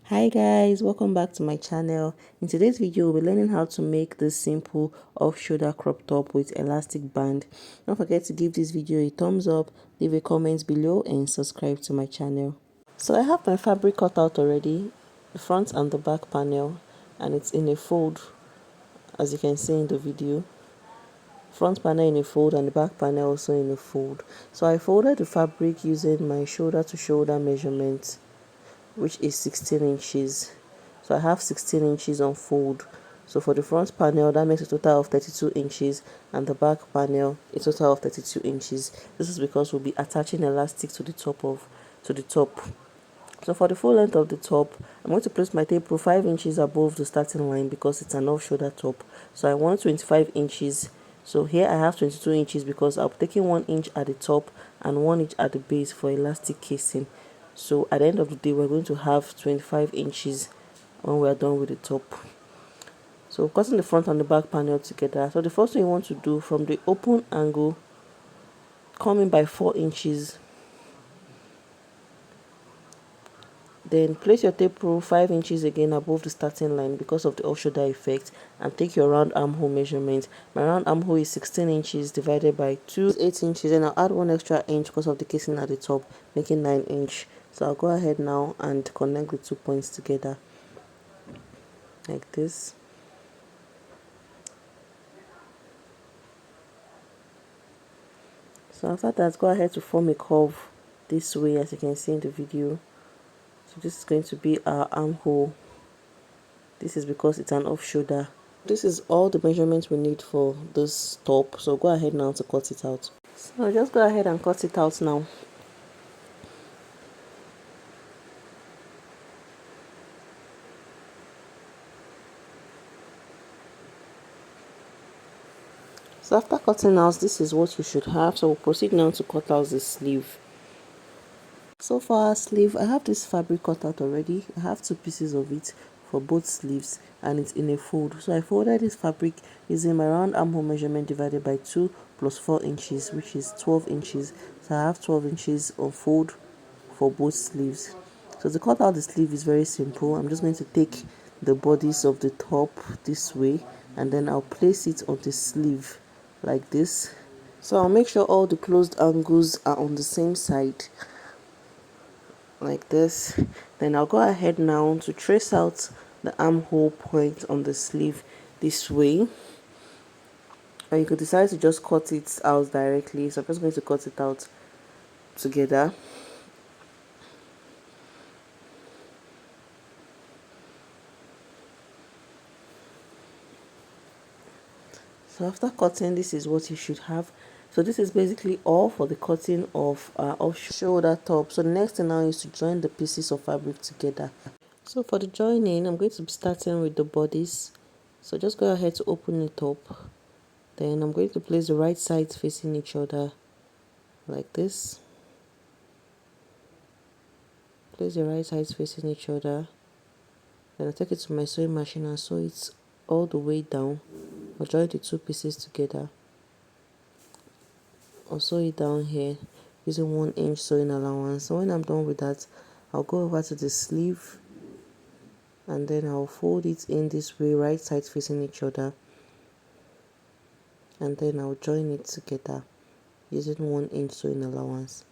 Hi guys, welcome back to my channel. In today's video we'll be learning how to make this simple off-shoulder crop top with elastic band. Don't forget to give this video a thumbs up, leave a comment below and subscribe to my channel. So I have my fabric cut out already, the front and the back panel, and it's in a fold as you can see in the video. Front panel in a fold and the back panel also in a fold. So I folded the fabric using my shoulder to shoulder measurement, which is 16 inches. So I have 16 inches on fold. So for the front panel, that makes a total of 32 inches, and the back panel a total of 32 inches. This is because we'll be attaching elastic to the top. So for the full length of the top, I'm going to place my tape rule 5 inches above the starting line because it's an off shoulder top. So I want 25 inches. So here I have 22 inches because I'm taking 1 inch at the top and 1 inch at the base for elastic casing. So at the end of the day, we're going to have 25 inches when we're done with the top. So cutting the front and the back panel together. So the first thing you want to do, from the open angle, come in by 4 inches. Then place your tape rule 5 inches again above the starting line because of the off shoulder effect, and take your round armhole measurement. My round armhole is 16 inches divided by 2 is 8 inches, and I'll add 1 extra inch because of the casing at the top, making 9 inch. So I'll go ahead now and connect the 2 points together like this. So after that, go ahead to form a curve this way as you can see in the video. So this is going to be our armhole. This is because it's an off shoulder. This is all the measurements we need for this top. So go ahead now to cut it out. So just go ahead and cut it out now. So after cutting out, this is what you should have. So we'll proceed now to cut out the sleeve. So for our sleeve, I have this fabric cut out already. I have 2 pieces of it for both sleeves and it's in a fold. So I folded this fabric using my round armhole measurement divided by 2 plus 4 inches, which is 12 inches. So I have 12 inches of fold for both sleeves. So to cut out the sleeve is very simple. I'm just going to take the bodies of the top this way, and then I'll place it on the sleeve like this. So I'll make sure all the closed angles are on the same side like this. Then I'll go ahead now to trace out the armhole point on the sleeve this way, and you could decide to just cut it out directly. So I'm just going to cut it out together. So after cutting, this is what you should have. So this is basically all for the cutting of our off shoulder top. So the next thing now is to join the pieces of fabric together. So for the joining, I'm going to be starting with the bodies. So just go ahead to open it up. Then I'm going to place the right sides facing each other like this. Place the right sides facing each other. Then I'll take it to my sewing machine and sew it all the way down. I'll join the 2 pieces together. I'll sew it down here using 1 inch sewing allowance. So when I'm done with that, I'll go over to the sleeve and then I'll fold it in this way, right sides facing each other, and then I'll join it together using 1 inch sewing allowance.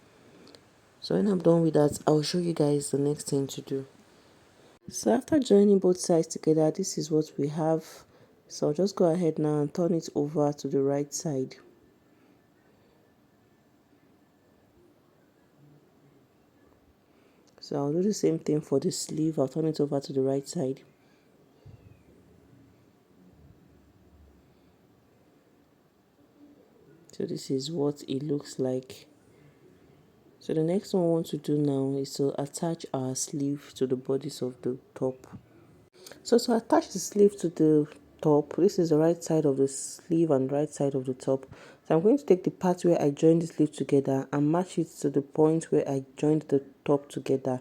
So when I'm done with that, I'll show you guys the next thing to do. So after joining both sides together, this is what we have. So I'll just go ahead now and turn it over to the right side. So I'll do the same thing for the sleeve. I'll turn it over to the right side. So this is what it looks like. So the next one we want to do now is to attach our sleeve to the bodies of the top. So to attach the sleeve to the top, this is the right side of the sleeve and right side of the top. So I'm going to take the part where I joined the sleeve together and match it to the point where I joined the top together.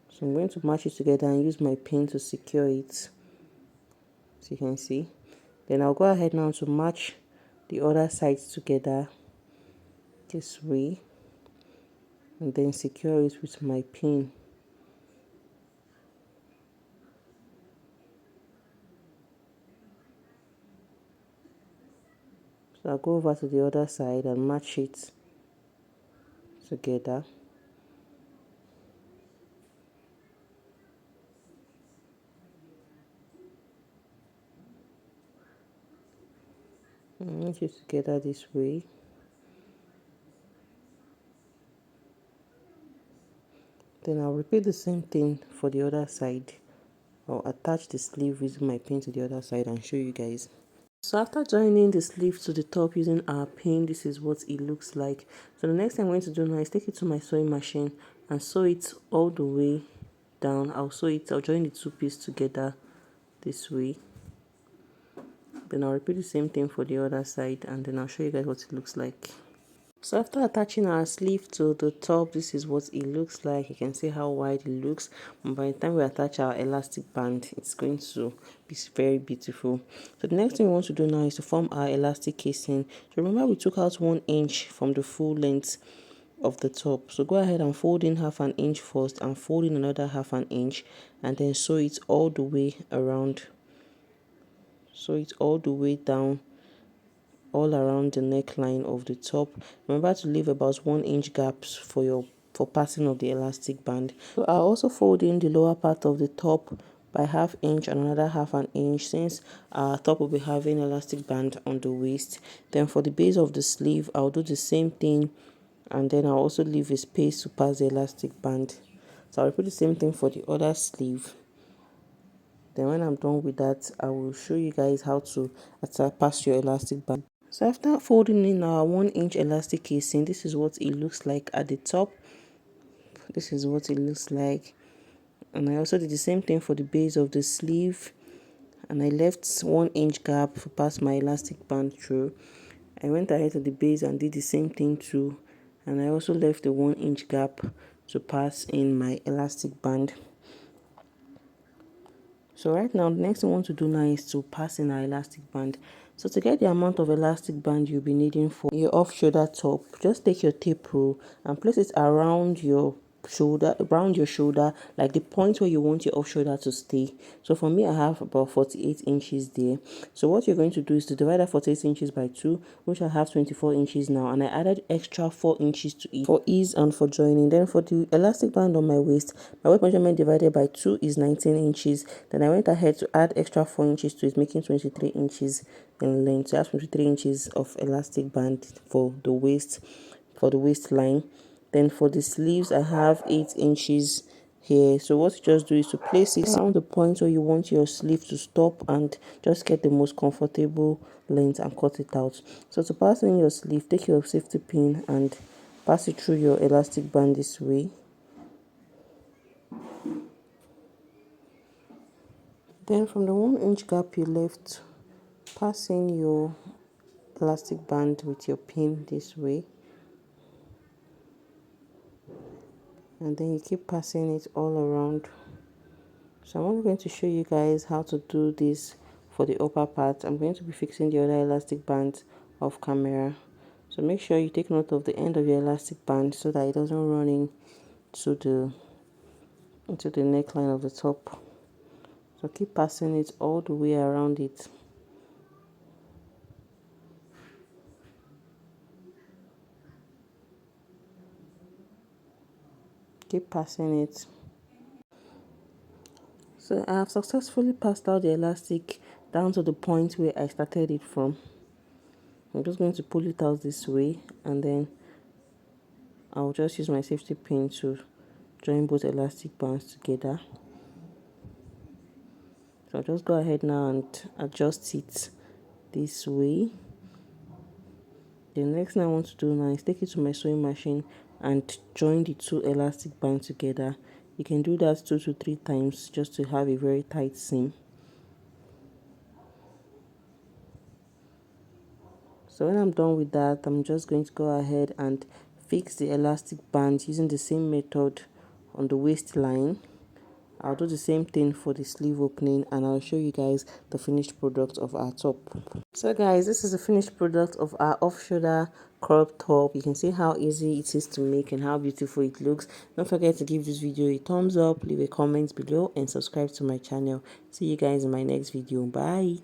So I'm going to match it together and use my pin to secure it, so you can see. Then I'll go ahead now to match the other sides together this way and then secure it with my pin. So I'll go over to the other side and match it together. Match it together this way. Then I'll repeat the same thing for the other side. I'll attach the sleeve using my pin to the other side and show you guys. So after joining the sleeve to the top using our pin, this is what it looks like. So the next thing I'm going to do now is take it to my sewing machine and sew it all the way down. I'll join the two pieces together this way. Then I'll repeat the same thing for the other side, and then I'll show you guys what it looks like. So after attaching our sleeve to the top, this is what it looks like. You can see how wide it looks. And by the time we attach our elastic band, it's going to be very beautiful. So the next thing we want to do now is to form our elastic casing. So remember we took out 1 inch from the full length of the top. So go ahead and fold in half an inch first and fold in another half an inch, and then sew it all the way around. Sew it all the way down, all around the neckline of the top. Remember to leave about 1 inch gaps for passing of the elastic band. So I'll also fold in the lower part of the top by ½ inch and another ½ an inch, since our top will be having elastic band on the waist. Then for the base of the sleeve, I'll do the same thing, and then I'll also leave a space to pass the elastic band. So I'll repeat the same thing for the other sleeve. Then when I'm done with that, I will show you guys how to pass your elastic band. So after folding in our 1 inch elastic casing, this is what it looks like at the top. This is what it looks like. And I also did the same thing for the base of the sleeve, and I left 1 inch gap to pass my elastic band through. I went ahead to the base and did the same thing too, and I also left the 1 inch gap to pass in my elastic band. So right now, the next thing we want to do now is to pass in our elastic band. So to get the amount of elastic band you'll be needing for your off shoulder top, just take your tape rule and place it around your shoulder, like the point where you want your off shoulder to stay. So for me, I have about 48 inches there. So what you're going to do is to divide that 48 inches by 2, which I have 24 inches now, and I added extra 4 inches to it for ease and for joining. Then for the elastic band on my waist, my waist measurement divided by 2 is 19 inches. Then I went ahead to add extra 4 inches to it, making 23 inches in length. So I have 23 inches of elastic band for the waistline. Then for the sleeves, I have 8 inches here. So what you just do is to place it around the point where you want your sleeve to stop, and just get the most comfortable length and cut it out. So to pass in your sleeve, take your safety pin and pass it through your elastic band this way. Then from the 1 inch gap you left, pass in your elastic band with your pin this way, and then you keep passing it all around. So I'm only going to show you guys how to do this for the upper part. I'm going to be fixing the other elastic band off camera. So make sure you take note of the end of your elastic band so that it doesn't run into the neckline of the top. So keep passing it all the way around it. Keep passing it. So I have successfully passed out the elastic down to the point where I started it from. I'm just going to pull it out this way, and then I'll just use my safety pin to join both elastic bands together. So I'll just go ahead now and adjust it this way. The next thing I want to do now is take it to my sewing machine and join the 2 elastic bands together. You can do that 2 to 3 times just to have a very tight seam. So when I'm done with that, I'm just going to go ahead and fix the elastic band using the same method on the waistline. I'll do the same thing for the sleeve opening, and I'll show you guys the finished product of our top. So guys, this is the finished product of our off-shoulder crop top. You can see how easy it is to make and how beautiful it looks. Don't forget to give this video a thumbs up, leave a comment below, and subscribe to my channel. See you guys in my next video. Bye.